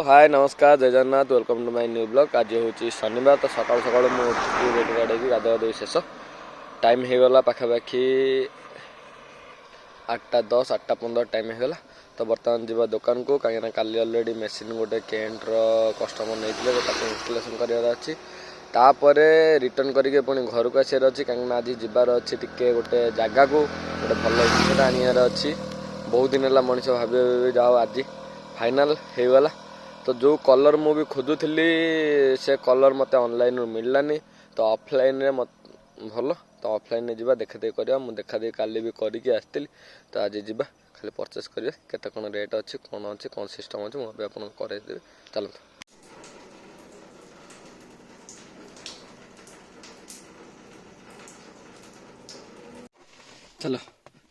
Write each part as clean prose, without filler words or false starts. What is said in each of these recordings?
हाय नमस्कार जय Jagannath welcome to my new blog. आज हूँ शनिवार तो सकाल सकाल मुझे रेडी गाड़ी गाधुआ गाधुई शेष टाइम होगला पाखापाखि 8:10 8:15 टाइम होगला। तो बर्तमान जीवा दुकान को कहीं काली अलरेडी मेसीन गोटे केन्टर कस्टमर नहीं इनस्टलेसन करार अच्छी तापर रिटर्न करके पुणी घर को आसार अच्छी कहीं आज जीवार अच्छी टिके गोटे जगह को गोटे भल जिनस आनार अच्छी। बहुत दिन है मनीष भाभी जाओ आज फाइनाल होगला। तो जो कलर मु भी खोजुली से कलर मत ऑनलाइन मिललानी तो ऑफलाइन रे भल तो ऑफलाइन जी देखा देख कर देखा देख काली भी करके आसती। तो आज जी खाली परचेस करेंगे केते कौन रेट अच्छी कौन सिस्टम अच्छी मुझे आपको करदेवी चलते। चलो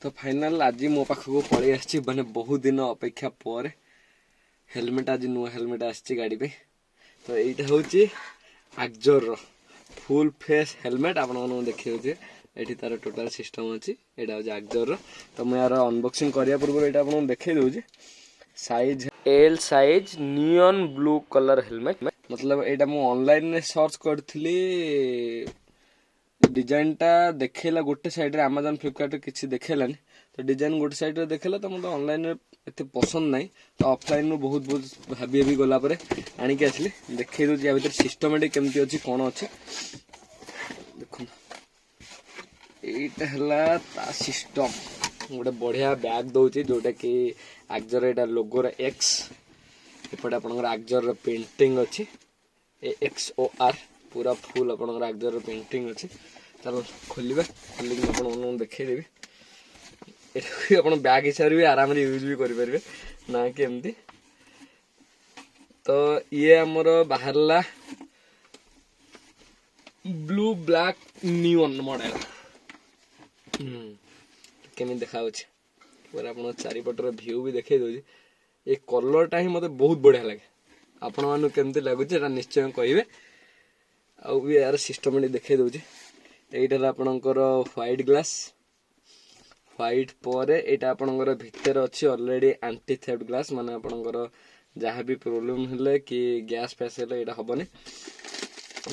तो फाइनाल आज मो पाखक पलि आसी माने बहुत दिन अपेक्षा पर हेलमेट आज नुआ हेलमेट आसी गाड़ी पे। तो यहीटा हूँ आक्जर फुल फेस हेलमेट आप देखिए ये तार टोटाल सिस्टम अच्छी यहाँ हूँ आक्जर। तो मुझे यार अनबॉक्सिंग करने पूर्व ये आपको देखा दूसरी साइज एल साइज नियन ब्लू कलर हेलमेट। मतलब यहाँ मुझे ऑनलाइन सर्च करी डिजाइन टा देखला गोटे साइड रे अमेजन फ्लिपकार्ट किसी देखलानी तो डिजाइन गोटे साइड रे देखला तो मतलब ऑनलाइन एत पसंद नहीं। तो ऑफलाइन में बहुत बहुत भाभी भाभी गला आणिक आसली देखई दूसरी या भर सिस्टमेटिक केमती अच्छी कौन अच्छी देखो यहाँ ता सिस्टम गोटे बढ़िया बैग दौर जोटा कि आक्जर यहाँ लोगोर एक्स एपटे आप आक्जर पेंटिंग अच्छी XOR पूरा फुल आप आक्जर पेंटिंग अच्छी। चलो खोलिए खोलिक आप देखदेवी आप बैग हिसाब से भी आराम यूज भी करें ना कि एमती। तो ये आमर बाहरला ब्लू ब्लैक नियन मॉडल केमी देखा पूरा आप चारिपटर व्यू भी देखे दूसरी ये कलरटा ही मत बहुत बढ़िया लगे। आपण मानू केमती लगुच निश्चय कहे आउ यार सिस्टमेटिक देखे दूसरी यहीटा आपणकर व्हाइट ग्लास व्हाइट पर यहाँ आपणकर भितर अच्छी ऑलरेडी एंटी थेफ्ट ग्लास माने आपणकर जहाँ भी प्रोब्लेम हेले कि गैस फैस हेले यहाँ हेनी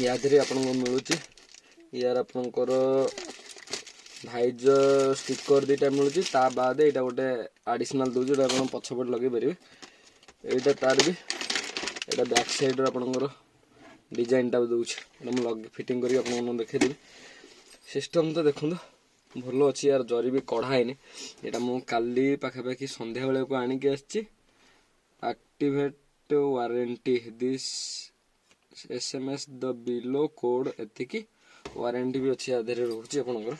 या आपको मिलूँ यार आपणकर भाइज स्टिकर दुटा मिलूँ ता बाद यहाँ गोटे आडिशनल दूसरी जो आप पछपट लगे पारे यहाँ तार भी यहाँ बैक साइड आपणकर डिजाइनटा दूसरी फिटिंग करके देखेदेवी सिस्टम तो देखो भल अच्छी यार जरी भी कढ़ाई यहाँ मुझे काली पाखापाखि संध्या बेले को आणिक activate warranty this SMS the below code एतिकी वारंटी भी अच्छी आधे रोचे आपंकर।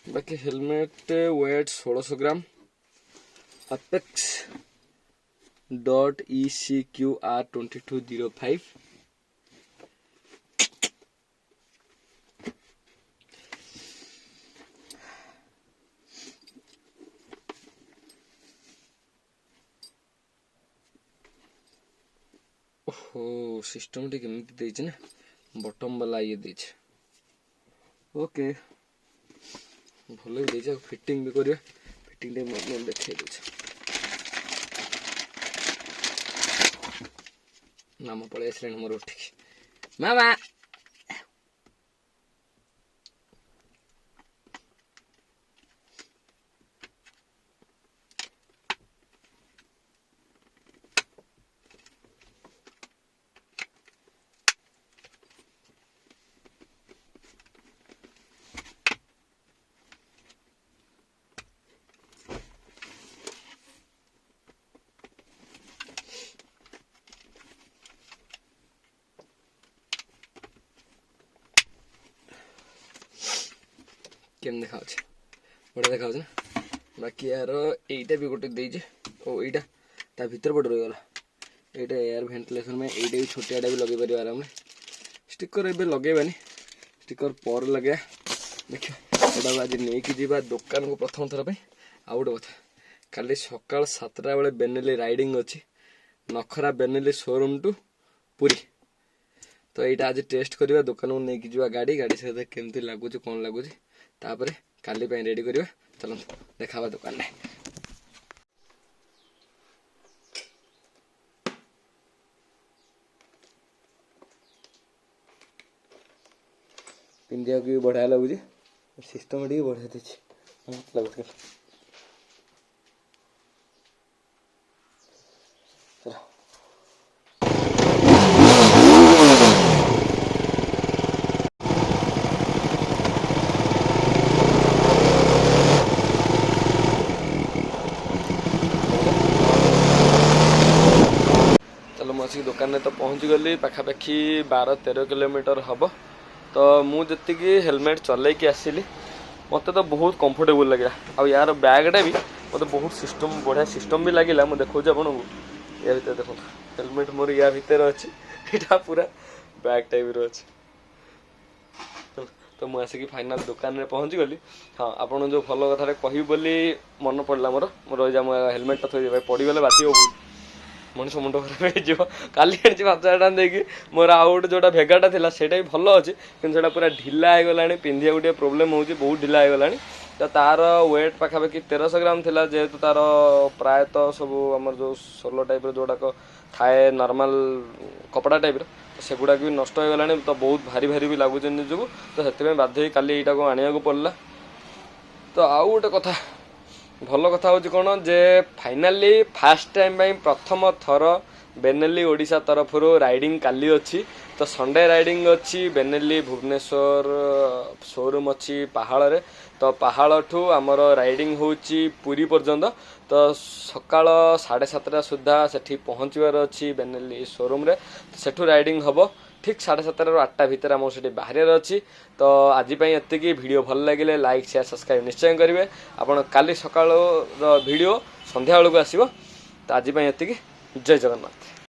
बाकी helmet weight 1600 gram Apex .ECQR 2205 ओहो सिस्टम टी केमती देछि ना बटम वाला ये देछि ओके भले भी देछि फिटिंग भी करिया फिटिंग टे मैं देखे देछि नाम पळे आसले मोर उठी मामा केम देखा बढ़िया देखा ना। बाकी यार यहीटा भी गोटे देजे ओ यहीटा ता भीतर पट रहीगला यहाँ एयर वेंटिलेशन में यहीटा भी छोटियाटा भी लगे पार आराम स्टिकर ए लगेबानी स्टिकर पर लगे देख यहाँ आज नहीं जावा दुकान को प्रथम थर आउ गोटे कथा काली सकाल 7टा बेले बेनेली राइडिंग अच्छी नखरा बेनेली शोरूम टू पुरी। तो यहाँ आज टेस्ट करवा दुकान को लेकिन जावा गाड़ी गाड़ी सहित केमती लगुच कौन लगुच तापर काली रेडी करवा चलो देखा दुकान में। पिंधिया भी बढ़िया लगुच सिस्टमेटिक बढ़िया देछि लगुच चलो चलो मुझे दुकान में तो पहुँच गली पाखापाखि 12-13 किलोमीटर हम तो मुझे हेलमेट चलैकी आसिली मत तो बहुत कंफर्टेबल लगे आ यार बैगटा भी मतलब बहुत सिस्टम बढ़िया सिस्टम भी लगे मुझे देखा आपको या भर देखो हेलमेट मोर या भितर अच्छी यहाँ पूरा बैग टाइप अच्छे तो मुझे आसिक फाइनाल दुकान में पहुँच गली हाँ आपड़ जो भल कथा कह बोली मन पड़ा मोर मोर हेलमेटा थोड़ी पड़गले बाजी मनीष मुंड खराब हो काली आनी 5000 टଙ୍କା देकी मोर आउ गोटे जोटा भेगाटा था से भल अच्छे कि पूरा ढिला हो गला पिंधिया गोटे प्रोब्लेम हो बहुत ढिला हो गला तो तार वेट पाखापाखि 1300 ग्राम थिला जेहेतु तार प्रायतः सब आम जो सोलो टाइप जोड़ाक थाए नॉर्मल कपड़ा टाइप सेगुड़ाक भी नष्ट हो गला तो बहुत भारी भारी भी लगुच निजक तो से बाध्य काली यहाँ को आने को पड़ा तो आउ गोटे कथा भल कथा हूँ कौन जे फाइनाली फास्ट टाइम प्रथम थर बेनेली ओडिशा तरफ राइडिंग काली अच्छी तो संडे राइडिंग अच्छी बेनेली भुवनेश्वर शोरूम अच्छी पहाड़ रे तो पहाड़ ठू आमर राइडिंग होची पुरी पर्यंत तो सकाळ 7:30 सुधा सेठी पहुँचवार अच्छी बेनेली शोरूम रे तो सेठू राइडिंग हम ठीक 7:30 ରୁ 8ଟା ଭିତରେ आम से बाहर अच्छी तो आज ये वीडियो भल लगे लाइक शेयर सब्सक्राइब निश्चय करेंगे आपड़ काली सकाळ वीडियो संध्या बेलू आसो तो आज ये जय जगन्नाथ।